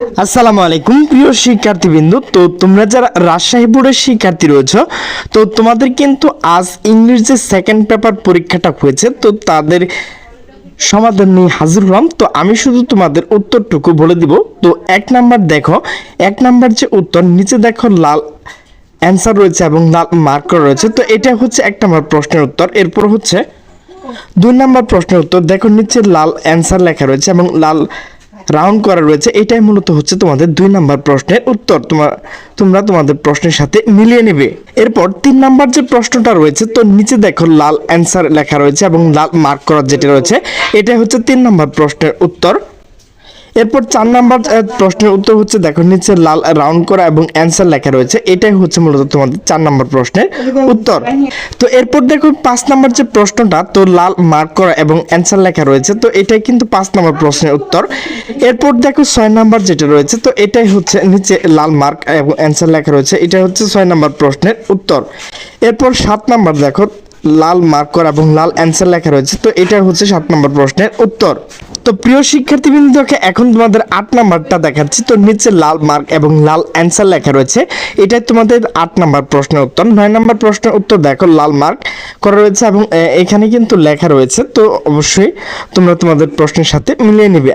আসসালামু আলাইকুম প্রিয় শিক্ষার্থীবৃন্দ। তো তোমরা যারা রাজশাহী বোর্ডের শিক্ষার্থী রয়েছে, তো তোমাদের কিন্তু আজ ইংলিশ যে সেকেন্ড পেপার পরীক্ষাটা হয়েছে, তো তাদের সমাধান নিয়ে হাজির হলাম। তো আমি শুধু তোমাদের উত্তরটুকু বলে দিব। তো এক নাম্বার দেখো, এক নাম্বার যে উত্তর, নিচে দেখো লাল অ্যান্সার রয়েছে এবং লাল মার্ক করা রয়েছে। তো এটা হচ্ছে এক নাম্বার প্রশ্নের উত্তর। এরপর হচ্ছে দুই নাম্বার প্রশ্নের উত্তর, দেখো নিচে লাল অ্যান্সার লেখা রয়েছে এবং লাল রাউন্ড করা রয়েছে। এটাই মূলত হচ্ছে তোমাদের দুই নাম্বার প্রশ্নের উত্তর। তোমরা তোমাদের প্রশ্নের সাথে মিলিয়ে নেবে। এরপর তিন নাম্বার যে প্রশ্নটা রয়েছে, তো নিচে দেখো লাল অ্যান্সার লেখা রয়েছে এবং লাল মার্ক করা যেটা রয়েছে, এটাই হচ্ছে তিন নাম্বার প্রশ্নের উত্তর। এরপর চার নাম্বার প্রশ্নের উত্তর হচ্ছে, দেখো নিচে লাল রাউন্ড করা এবং অ্যান্সার লেখা রয়েছে, এটাই হচ্ছে মূলত তোমাদের চার নাম্বার প্রশ্নের উত্তর। তো এরপর দেখো পাঁচ নাম্বার যে প্রশ্নটা, তো লাল মার্ক করা এবং অ্যান্সার লেখা রয়েছে, তো এটাই কিন্তু পাঁচ নাম্বার প্রশ্নের উত্তর। এরপর দেখো ছয় নাম্বার যেটা রয়েছে, তো এটাই হচ্ছে নিচে লাল মার্ক এবং অ্যান্সার লেখা রয়েছে, এটা হচ্ছে ছয় নাম্বার প্রশ্নের উত্তর। এরপর সাত নাম্বার দেখো লাল মার্ক করা এবং লাল অ্যান্সার লেখা রয়েছে, তো এটা হচ্ছে সাত নম্বর প্রশ্নের উত্তর। তো প্রিয় শিক্ষার্থীবৃন্দকে এখন তোমাদের আট নাম্বারটা দেখাচ্ছি। তো নিচে লাল মার্ক এবং লাল অ্যান্সার লেখা রয়েছে, এটাই তোমাদের আট নাম্বার প্রশ্নের উত্তর। নয় নাম্বার প্রশ্নের উত্তর দেখো লাল মার্ক করা রয়েছে এবং এখানে কিন্তু লেখা রয়েছে। তো অবশ্যই তোমরা তোমাদের প্রশ্নের সাথে মিলিয়ে নিবে।